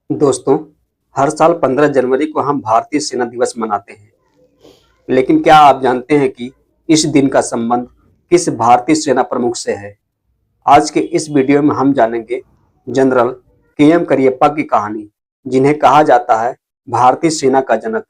दोस्तों, हर साल 15 जनवरी को हम भारतीय सेना दिवस मनाते हैं। लेकिन क्या आप जानते हैं कि इस दिन का संबंध किस भारतीय सेना प्रमुख से है? आज के इस वीडियो में हम जानेंगे जनरल के.एम. करियप्पा की कहानी, जिन्हें कहा जाता है भारतीय सेना का जनक।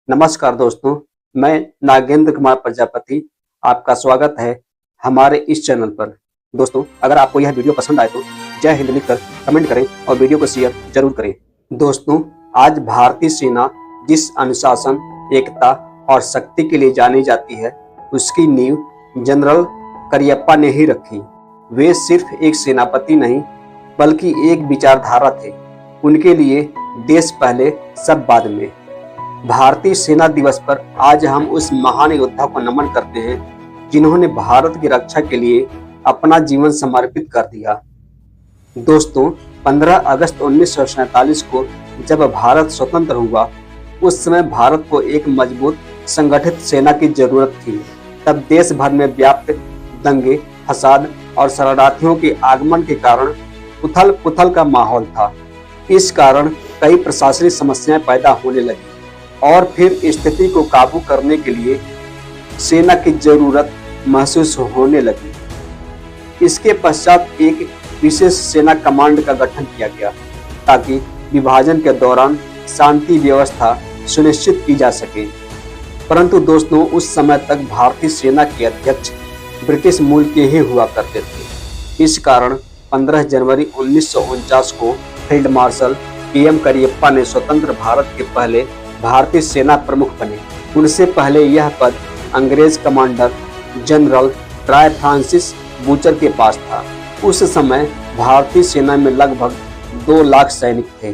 नमस्कार दोस्तों, मैं नागेंद्र कुमार प्रजापति, आपका स्वागत है हमारे इस चैनल पर। दोस्तों, अगर आपको यह वीडियो पसंद आए तो जय हिंद लिखकर कमेंट करें और वीडियो को शेयर जरूर करें। दोस्तों, आज भारतीय सेना जिस अनुशासन, एकता और शक्ति के लिए जानी जाती है, उसकी नींव जनरल करियप्पा ने ही रखी। वे सिर्फ एक सेनापति नहीं, बल्कि एक विचारधारा थे। उनके लिए देश पहले, सब बाद में। भारतीय सेना दिवस पर आज हम उस महान योद्धा को नमन करते हैं, जिन्होंने भारत की रक्षा के लिए अपना जीवन समर्पित कर दिया। दोस्तों, 15 अगस्त 1947 को जब भारत स्वतंत्र हुआ, उस समय भारत को एक मजबूत संगठित सेना की जरूरत थी। तब देश भर में व्याप्त दंगे, फसाद और शरणार्थियों के आगमन के कारण उथल पुथल का माहौल था। इस कारण कई प्रशासनिक समस्याएं पैदा होने लगी और फिर स्थिति को काबू करने के लिए सेना की जरूरत महसूस होने लगी। इसके पश्चात एक विशेष सेना कमांड का गठन किया गया, ताकि विभाजन के दौरान शांति व्यवस्था सुनिश्चित की जा सके। परंतु दोस्तों, उस समय तक भारतीय सेना के अध्यक्ष ब्रिटिश मूल के ही हुआ करते थे। इस कारण 15 जनवरी 1949 को फील्ड मार्शल के.एम. करियप्पा ने स्वतंत्र भारत के पहले भारतीय सेना प्रमुख बने। उनसे पहले यह पद अंग्रेज commander general try Francis butcher के पास था। उस समय भारतीय सेना में लगभग 2 लाख सैनिक थे।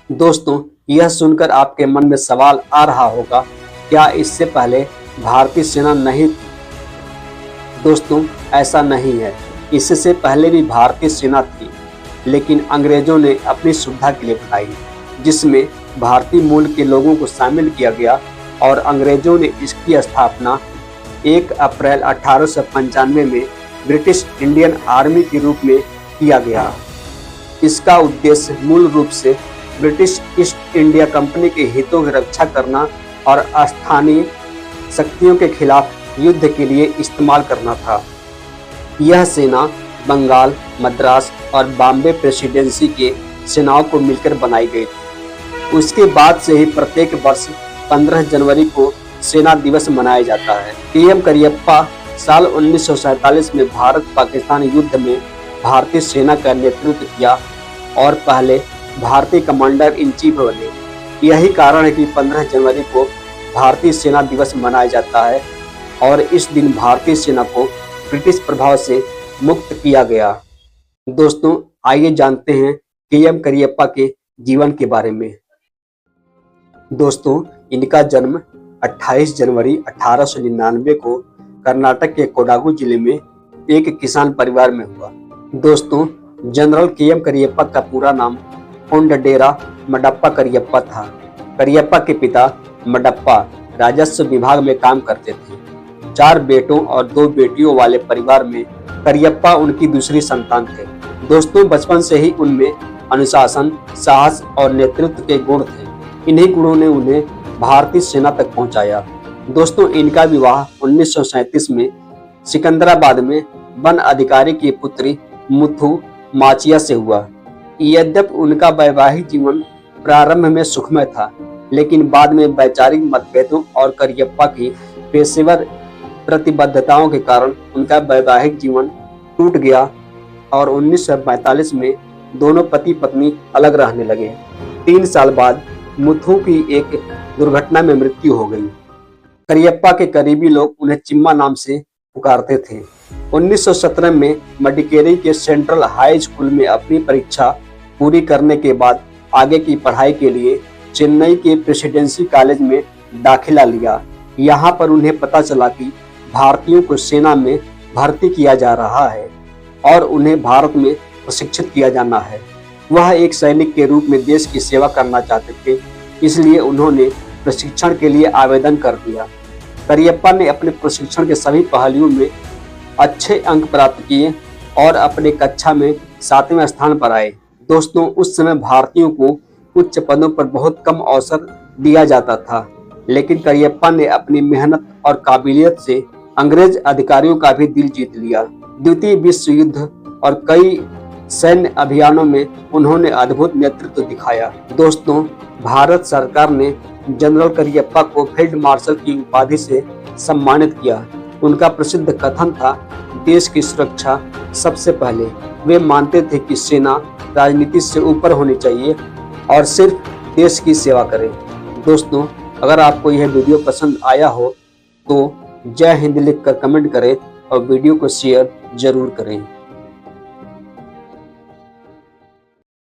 दोस्तों, यह सुनकर आपके मन में सवाल आ रहा होगा, क्या इससे पहले भारतीय सेना नहीं थी? दोस्तों, ऐसा नहीं है। इससे पहले भी भारतीय सेना थी, लेकिन अंग्रेजों ने अपनी सुविधा के लिए बनाई, जिसमें भारतीय मूल के लोगों को शामिल किया गया और अंग्रेजों ने इसकी स्थापना 1 अप्रैल 1895 में ब्रिटिश इंडियन आर्मी के रूप में किया गया। इसका उद्देश्य मूल रूप से ब्रिटिश ईस्ट इंडिया कंपनी के हितों की रक्षा करना और स्थानीय शक्तियों के खिलाफ युद्ध के लिए इस्तेमाल करना था। यह सेना बंगाल, मद्रास और बॉम्बे प्रेसिडेंसी के सेनाओं को मिलकर बनाई गई थी। उसके बाद से ही प्रत्येक वर्ष 15 जनवरी को सेना दिवस मनाया जाता है। के.एम. करियप्पा साल 1947 में भारत पाकिस्तान युद्ध में भारतीय सेना का नेतृत्व किया और पहले भारतीय कमांडर इन चीफ बने। यही कारण है कि 15 जनवरी को भारतीय सेना दिवस मनाया जाता है और इस दिन भारतीय सेना को ब्रिटिश प्रभाव से मुक्त किया गया। दोस्तों, आइए जानते हैं के.एम. करियप्पा के जीवन के बारे में। दोस्तों, इनका जन्म 28 जनवरी 1899 को कर्नाटक के कोडागु जिले में एक किसान परिवार में हुआ। दोस्तों, जनरल के.एम. करियप्पा का पूरा नाम कोंडडेरा मडप्पा करियप्पा था। करियप्पा के पिता मडप्पा राजस्व विभाग में काम करते थे। 4 बेटों और 2 बेटियों वाले परिवार में करियप्पा उनकी दूसरी संतान थे। दोस्तों, बचपन से ही उनमें अनुशासन, साहस और नेतृत्व के गुण थे। इन्हीं गुणों ने उन्हें भारतीय सेना तक पहुंचाया। दोस्तों, इनका विवाह 1937 में सिकंदराबाद में वन अधिकारी की पुत्री मुथु माचिया से हुआ। यद्यपि उनका वैवाहिक जीवन प्रारंभ में सुखमय था, लेकिन बाद में वैचारिक मतभेदों और करियप्पा की पेशेवर प्रतिबद्धताओं के कारण उनका वैवाहिक जीवन टूट गया और 1945 में दोनों पति पत्नी अलग रहने लगे। 3 साल बाद मुथु की एक दुर्घटना में मृत्यु हो गई। करियप्पा के करीबी लोग उन्हें चिम्मा नाम से पुकारते थे। 1917 में मडिकेरी के सेंट्रल हाई स्कूल में अपनी परीक्षा पूरी करने के बाद आगे की पढ़ाई के लिए चेन्नई के प्रेसिडेंसी कॉलेज में दाखिला लिया। यहाँ पर उन्हें पता चला कि भारतीयों को सेना में भर्ती किया जा रहा है और उन्हें भारत में प्रशिक्षित किया जाना है। वह एक सैनिक के रूप में देश की सेवा करना चाहते थे, इसलिए उन्होंने प्रशिक्षण के लिए आवेदन कर दिया। करियप्पा ने अपने प्रशिक्षण के सभी पहलुओं में अच्छे अंक प्राप्त किए और अपने कक्षा में 7वें स्थान पर आए। दोस्तों, उस समय भारतीयों को उच्च पदों पर बहुत कम अवसर दिया जाता था, लेकिन करियप्पा ने अपनी मेहनत और काबिलियत से अंग्रेज अधिकारियों का भी दिल जीत लिया। द्वितीय विश्व युद्ध और कई सैन्य अभियानों में उन्होंने अद्भुत नेतृत्व दिखाया। दोस्तों, भारत सरकार ने जनरल करियप्पा को फील्ड मार्शल की उपाधि से सम्मानित किया। उनका प्रसिद्ध कथन था, देश की सुरक्षा सबसे पहले। वे मानते थे कि सेना राजनीति से ऊपर होनी चाहिए और सिर्फ देश की सेवा करे। दोस्तों, अगर आपको यह वीडियो पसंद आया हो तो जय हिंद लिखकर कमेंट करें और वीडियो को शेयर जरूर करें।